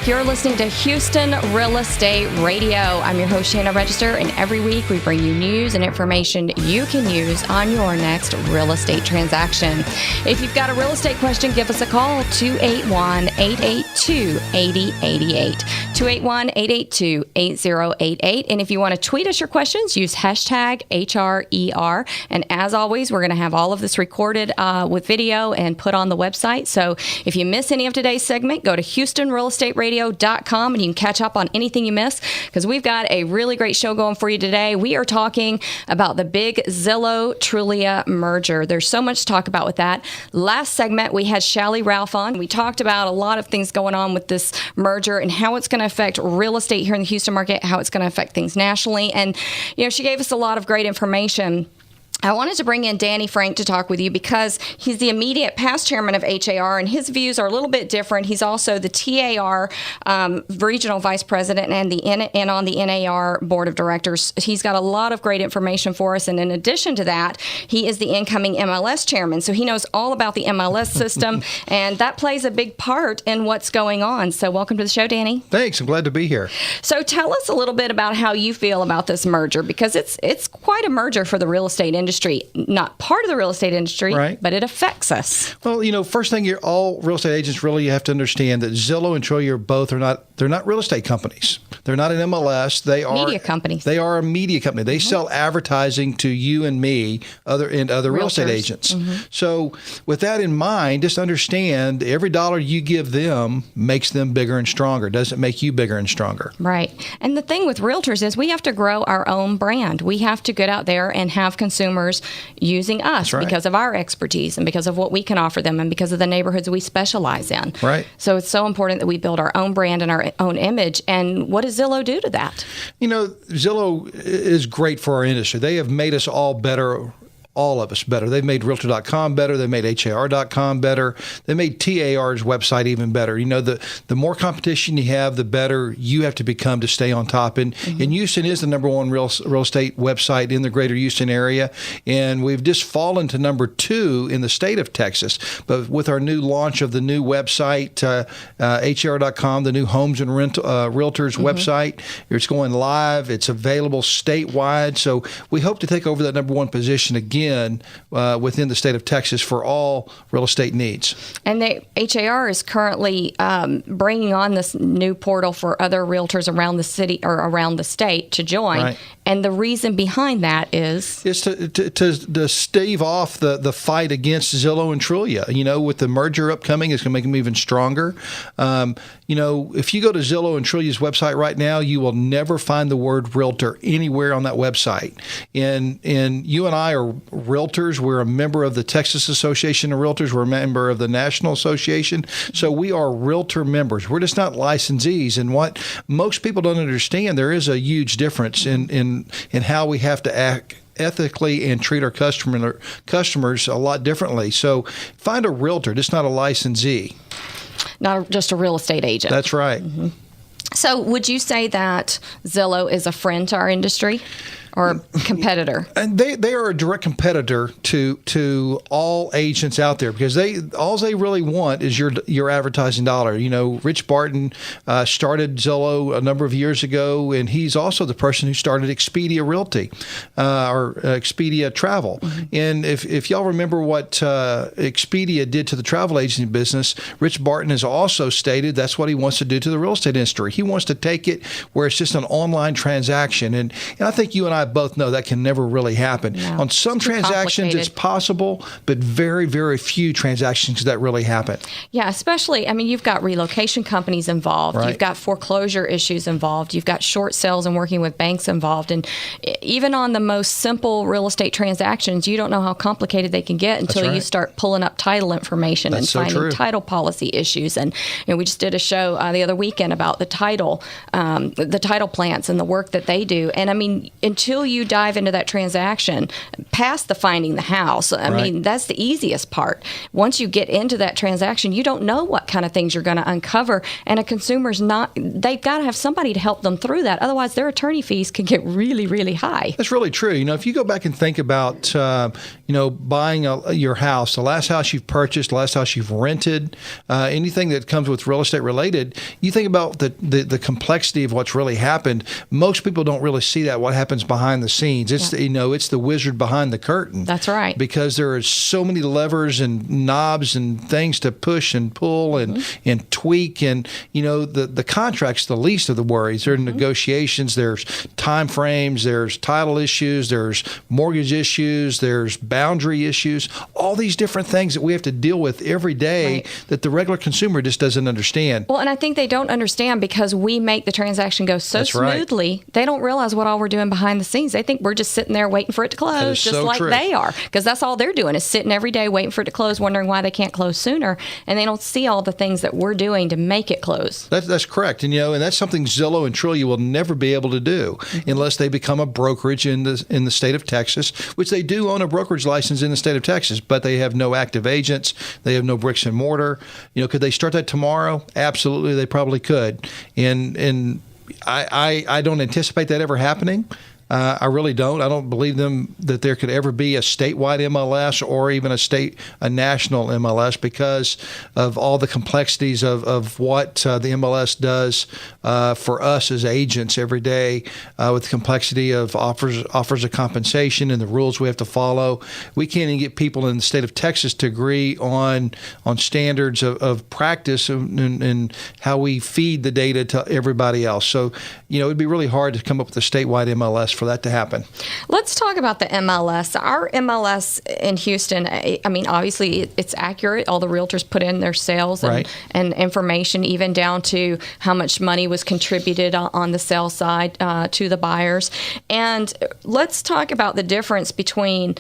back. You're listening to Houston Real Estate Radio. I'm your host, Shannon Register, and every week we bring you news and information you can use on your next real estate transaction. If you've got a real estate question, give us a call, 281-882-8088, 281-882-8088. And if you want to tweet us your questions, use hashtag HRER. And as always, we're going to have all of this recorded with video and put on the website. So if you miss any of today's segment, go to HoustonRealEstateRadio.com and you can catch up on anything you miss, because we've got a really great show going for you today. We are talking about the big Zillow Trulia merger. There's so much to talk about with that. Last segment, we had Shally Ralph on. We talked about a lot of things going on with this merger and how it's going to affect real estate here in the Houston market, how it's going to affect things nationally. And, you know, she gave us a lot of great information. I wanted to bring in Danny Frank to talk with you because he's the immediate past chairman of HAR, and his views are a little bit different. He's also the TAR regional vice president and on the NAR board of directors. He's got a lot of great information for us, and in addition to that, he is the incoming MLS chairman, so he knows all about the MLS system, and that plays a big part in what's going on. So welcome to the show, Danny. Thanks. I'm glad to be here. So tell us a little bit about how you feel about this merger, because it's quite a merger for the real estate industry. Not part of the real estate industry, right, but it affects us. Well, you know, first thing, all real estate agents really have to understand that Zillow and Trulia they're not real estate companies. They're not an MLS. They are media companies. They are a media company. They sell advertising to you and me, other real estate agents. So with that in mind, just understand every dollar you give them makes them bigger and stronger. Doesn't make you bigger and stronger. Right. And the thing with realtors is we have to grow our own brand. We have to get out there and have consumers using us because of our expertise and because of what we can offer them and because of the neighborhoods we specialize in. Right. So it's so important that we build our own brand and our own image. And what does Zillow do to that? You know, Zillow is great for our industry. They have made us all better. All of us better. They've made Realtor.com better. They made HAR.com better. They made TAR's website even better. You know, the more competition you have, the better you have to become to stay on top. And Houston is the number one real estate website in the greater Houston area. And we've just fallen to number 2 in the state of Texas. But with our new launch of the new website, HAR.com, the new Homes and Realtors website, it's going live. It's available statewide. So we hope to take over that number 1 position again within the state of Texas for all real estate needs. And HAR is currently bringing on this new portal for other realtors around the city or around the state to join. Right. And the reason behind that is to stave off the fight against Zillow and Trulia. You know, with the merger upcoming, it's going to make them even stronger. You know, if you go to Zillow and Trulia's website right now, you will never find the word realtor anywhere on that website. And you and I are realtors. We're a member of the Texas Association of Realtors. We're a member of the National Association. So we are realtor members. We're just not licensees. And what most people don't understand, there is a huge difference in how we have to act ethically and treat our customers a lot differently. So find a realtor, just not a licensee. Not just a real estate agent. That's right. So would you say that Zillow is a friend to our industry? Or competitor? And they are a direct competitor to all agents out there, because all they really want is your advertising dollar. You know, Rich Barton started Zillow a number of years ago, and he's also the person who started Expedia Realty or Expedia Travel. And if y'all remember what Expedia did to the travel agency business, Rich Barton has also stated that's what he wants to do to the real estate industry. He wants to take it where it's just an online transaction. And I think you and I both know that can never really happen. No, on some transactions, it's possible, but very, very few transactions that really happen. Yeah, especially, I mean, you've got relocation companies involved. Right. You've got foreclosure issues involved. You've got short sales and working with banks involved. And even on the most simple real estate transactions, you don't know how complicated they can get until you start pulling up title information and finding title policy issues. And we just did a show the other weekend about the title plants and the work that they do. And I mean, until until you dive into that transaction, past the finding the house. I mean, that's the easiest part. Once you get into that transaction, you don't know what kind of things you're going to uncover, and a consumer's they've got to have somebody to help them through that. Otherwise, their attorney fees can get really, really high. That's really true. If you go back and think about, buying your house, the last house you've purchased, the last house you've rented, anything that comes with real estate related, you think about the complexity of what's really happened. Most people don't really see that, what happens behind the scenes. It's it's the wizard behind the curtain. That's right. Because there are so many levers and knobs and things to push and pull and tweak, and the contract's the least of the worries. There are negotiations, there's time frames, there's title issues, there's mortgage issues, there's boundary issues, all these different things that we have to deal with every day that the regular consumer just doesn't understand. Well, and I think they don't understand because we make the transaction go so smoothly. They don't realize what all we're doing behind the scenes. They think we're just sitting there waiting for it to close, just like they are, because that's all they're doing is sitting every day waiting for it to close, wondering why they can't close sooner, and they don't see all the things that we're doing to make it close. That's correct, and and that's something Zillow and Trulia will never be able to do unless they become a brokerage in the state of Texas, which they do own a brokerage license in the state of Texas, but they have no active agents, they have no bricks and mortar. Could they start that tomorrow? Absolutely, they probably could, and I don't anticipate that ever happening. I really don't. I don't believe that there could ever be a statewide MLS or even a national MLS because of all the complexities of what the MLS does for us as agents every day, with the complexity of offers of compensation and the rules we have to follow. We can't even get people in the state of Texas to agree on standards of practice and how we feed the data to everybody else. So, it'd be really hard to come up with a statewide MLS for that to happen. Let's talk about the MLS. Our MLS in Houston, I mean, obviously it's accurate. All the realtors put in their sales and information, even down to how much money was contributed on the sale side to the buyers. And let's talk about the difference between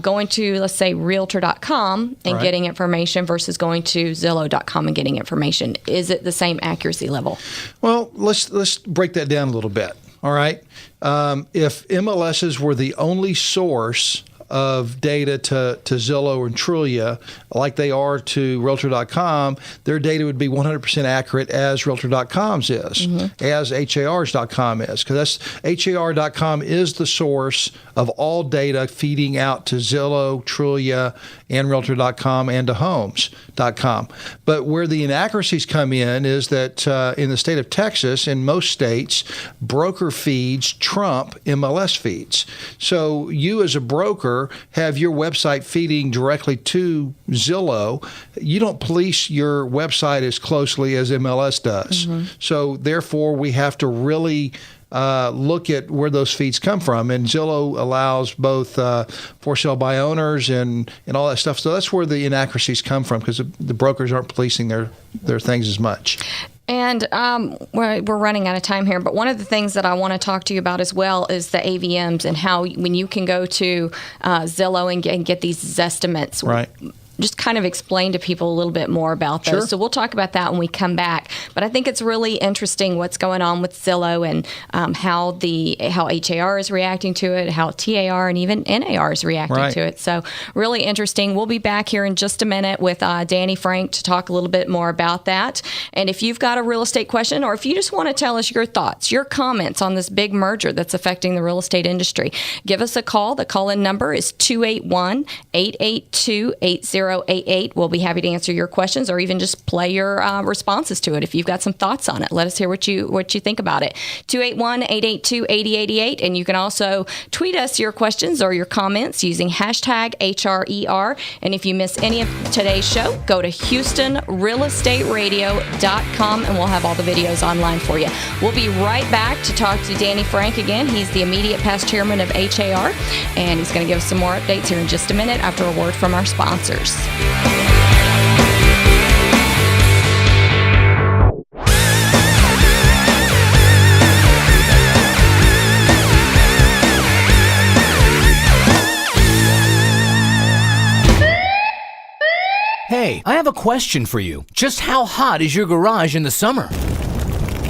going to, let's say, Realtor.com and getting information versus going to Zillow.com and getting information. Is it the same accuracy level? Well, let's break that down a little bit. All right. If MLSs were the only source of data to Zillow and Trulia, like they are to Realtor.com, their data would be 100% accurate as Realtor.com's is, as HAR's.com is, because HAR.com is the source of all data feeding out to Zillow, Trulia, and Realtor.com and to Homes.com. But where the inaccuracies come in is that in the state of Texas, in most states, broker feeds trump MLS feeds. So you as a broker have your website feeding directly to Zillow. You don't police your website as closely as MLS does. So therefore, we have to really look at where those feeds come from. And Zillow allows both for sale by owners and all that stuff. So that's where the inaccuracies come from, because the brokers aren't policing their things as much. And we're running out of time here, but one of the things that I want to talk to you about as well is the AVMs and how when you can go to Zillow and get these Zestimates. Right. Just kind of explain to people a little bit more about those. Sure. So we'll talk about that when we come back. But I think it's really interesting what's going on with Zillow and how HAR is reacting to it, how TAR and even NAR is reacting to it. So really interesting. We'll be back here in just a minute with Danny Frank to talk a little bit more about that. And if you've got a real estate question, or if you just want to tell us your thoughts, your comments on this big merger that's affecting the real estate industry, give us a call. The call-in number is 281-882-8088. We'll be happy to answer your questions or even just play your responses to it. If you've got some thoughts on it, let us hear what you think about it. 281-882-8088. And you can also tweet us your questions or your comments using hashtag HRER. And if you miss any of today's show, go to HoustonRealEstateRadio.com and we'll have all the videos online for you. We'll be right back to talk to Danny Frank again. He's the immediate past chairman of HAR, and he's going to give us some more updates here in just a minute after a word from our sponsors. Hey, I have a question for you. Just how hot is your garage in the summer?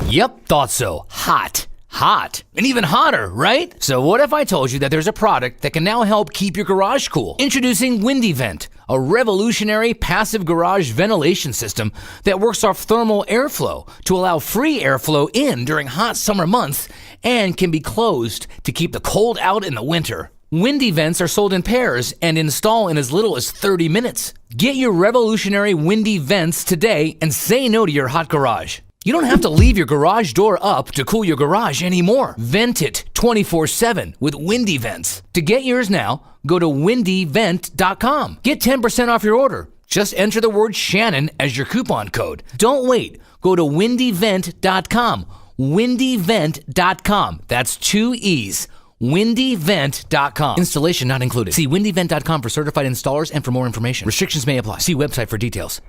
Yep, thought so. Hot. Hot. And even hotter, right? So what if I told you that there's a product that can now help keep your garage cool? Introducing Windy Vent, a revolutionary passive garage ventilation system that works off thermal airflow to allow free airflow in during hot summer months and can be closed to keep the cold out in the winter. Windy Vents are sold in pairs and install in as little as 30 minutes. Get your revolutionary Windy Vents today and say no to your hot garage. You don't have to leave your garage door up to cool your garage anymore. Vent it 24/7 with Windy Vents. To get yours now, go to windyvent.com. Get 10% off your order. Just enter the word Shannon as your coupon code. Don't wait. Go to windyvent.com. windyvent.com. That's 2 E's. windyvent.com. Installation not included. See windyvent.com for certified installers and for more information. Restrictions may apply. See website for details.